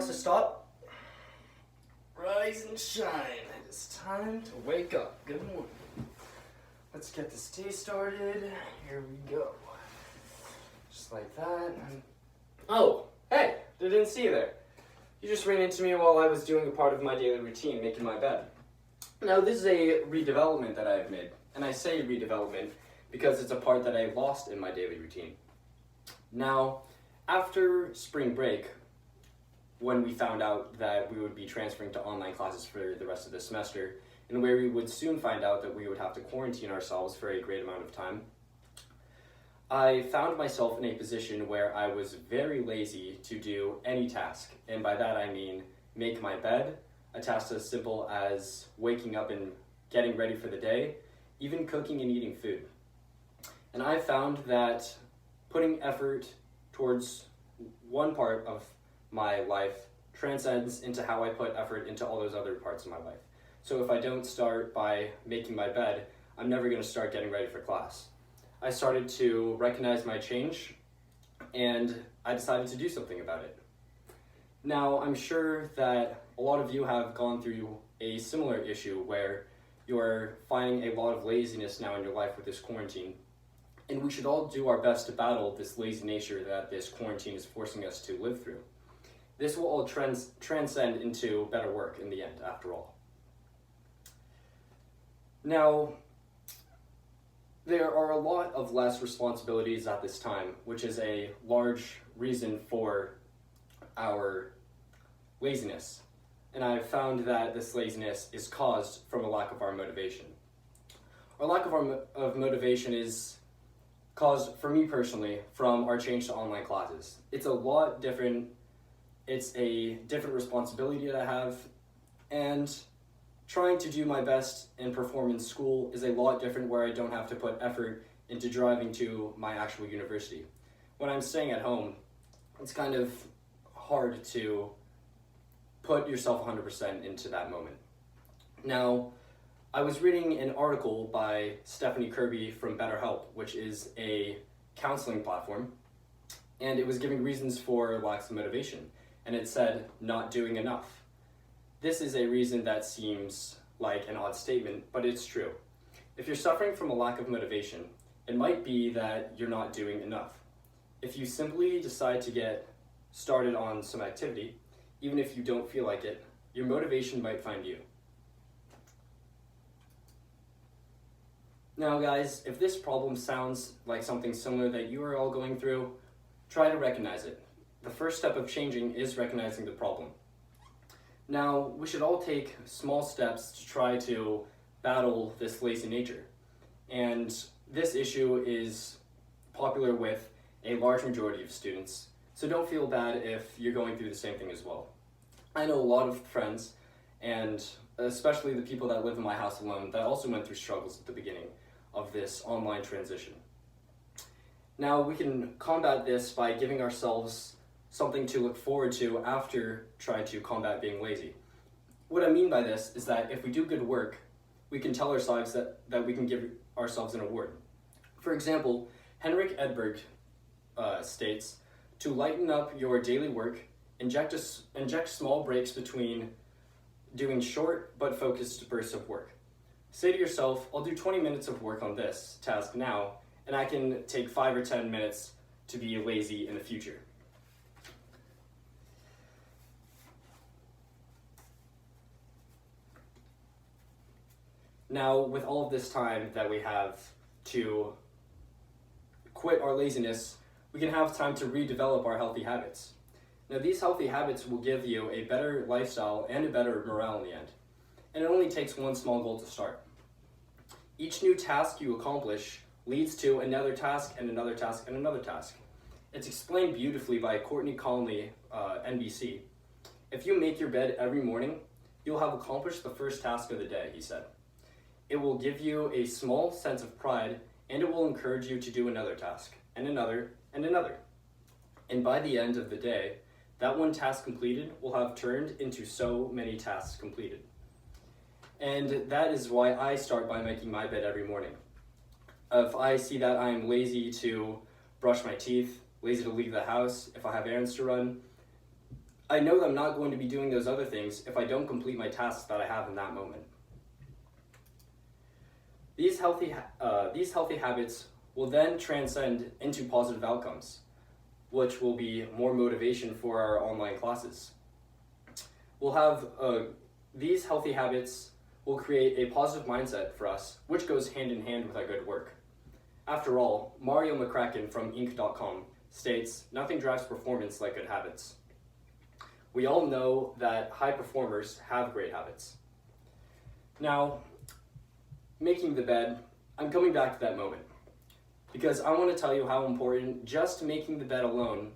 Alexa, stop. Rise and shine. It is time to wake up. Good morning. Let's get this day started. Here we go. Just like that. Oh, hey, I didn't see you there. You just ran into me while I was doing a part of my daily routine, making my bed. Now, this is a redevelopment that I've made. And I say redevelopment because it's a part that I lost in my daily routine. Now, after spring break, when we found out that we would be transferring to online classes for the rest of the semester, and where we would soon find out that we would have to quarantine ourselves for a great amount of time, I found myself in a position where I was very lazy to do any task. And by that I mean make my bed, a task as simple as waking up and getting ready for the day, even cooking and eating food. And I found that putting effort towards one part of my life transcends into how I put effort into all those other parts of my life. So if I don't start by making my bed, I'm never going to start getting ready for class. I started to recognize my change, and I decided to do something about it. Now, I'm sure that a lot of you have gone through a similar issue where you're finding a lot of laziness now in your life with this quarantine. And we should all do our best to battle this lazy nature that this quarantine is forcing us to live through. This will all transcend into better work in the end, after all. Now, there are a lot of less responsibilities at this time, which is a large reason for our laziness. And I've found that this laziness is caused from a lack of our motivation. Our lack of motivation is caused, for me personally, from our change to online classes. It's a lot different. It's a different responsibility that I have, and trying to do my best and perform in school is a lot different where I don't have to put effort into driving to my actual university. When I'm staying at home, it's kind of hard to put yourself 100% into that moment. Now, I was reading an article by Stephanie Kirby from BetterHelp, which is a counseling platform, and it was giving reasons for lack of motivation, and it said, not doing enough. This is a reason that seems like an odd statement, but it's true. If you're suffering from a lack of motivation, it might be that you're not doing enough. If you simply decide to get started on some activity, even if you don't feel like it, your motivation might find you. Now guys, if this problem sounds like something similar that you are all going through, try to recognize it. The first step of changing is recognizing the problem. Now, we should all take small steps to try to battle this lazy nature. And this issue is popular with a large majority of students, so don't feel bad if you're going through the same thing as well. I know a lot of friends, and especially the people that live in my house alone, that also went through struggles at the beginning of this online transition. Now, we can combat this by giving ourselves something to look forward to after trying to combat being lazy. What I mean by this is that if we do good work, we can tell ourselves that we can give ourselves an award. For example, Henrik Edberg states, to lighten up your daily work, inject small breaks between doing short but focused bursts of work. Say to yourself, I'll do 20 minutes of work on this task now, and I can take 5 or 10 minutes to be lazy in the future. Now, with all of this time that we have to quit our laziness, we can have time to redevelop our healthy habits. Now, these healthy habits will give you a better lifestyle and a better morale in the end. And it only takes one small goal to start. Each new task you accomplish leads to another task and another task and another task. It's explained beautifully by Courtney Conley, NBC. If you make your bed every morning, you'll have accomplished the first task of the day, he said. It will give you a small sense of pride, and it will encourage you to do another task, and another, and another. And by the end of the day, that one task completed will have turned into so many tasks completed. And that is why I start by making my bed every morning. If I see that I'm lazy to brush my teeth, lazy to leave the house, if I have errands to run, I know that I'm not going to be doing those other things if I don't complete my tasks that I have in that moment. These healthy habits will then transcend into positive outcomes, which will be more motivation for our online classes. We'll have these healthy habits will create a positive mindset for us, which goes hand in hand with our good work. After all, Mario McCracken from Inc.com states, "Nothing drives performance like good habits." We all know that high performers have great habits. Now, making the bed, I'm coming back to that moment because I want to tell you how important just making the bed alone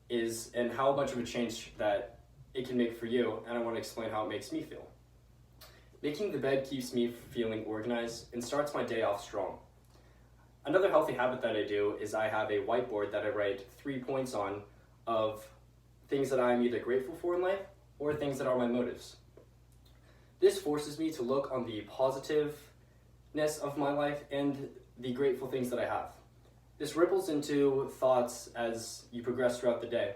is and how much of a change that it can make for you, and I want to explain how it makes me feel. Making the bed keeps me feeling organized and starts my day off strong. Another healthy habit that I do is I have a whiteboard that I write 3 points on of things that I'm either grateful for in life or things that are my motives. This forces me to look on the positiveness of my life and the grateful things that I have. This ripples into thoughts as you progress throughout the day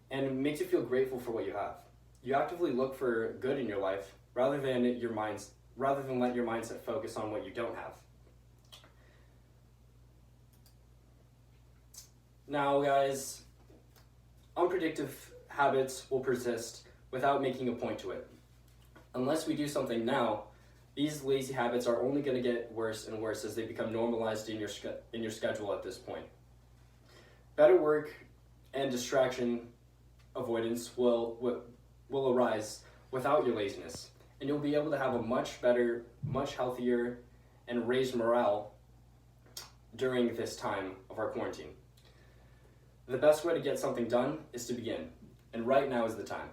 and makes you feel grateful for what you have. You actively look for good in your life rather than let your mindset focus on what you don't have. Now, guys, unpredictable habits will persist without making a point to it. Unless we do something now, these lazy habits are only going to get worse and worse as they become normalized in your schedule at this point. Better work and distraction avoidance will arise without your laziness, and you'll be able to have a much better, much healthier, and raised morale during this time of our quarantine. The best way to get something done is to begin, and right now is the time.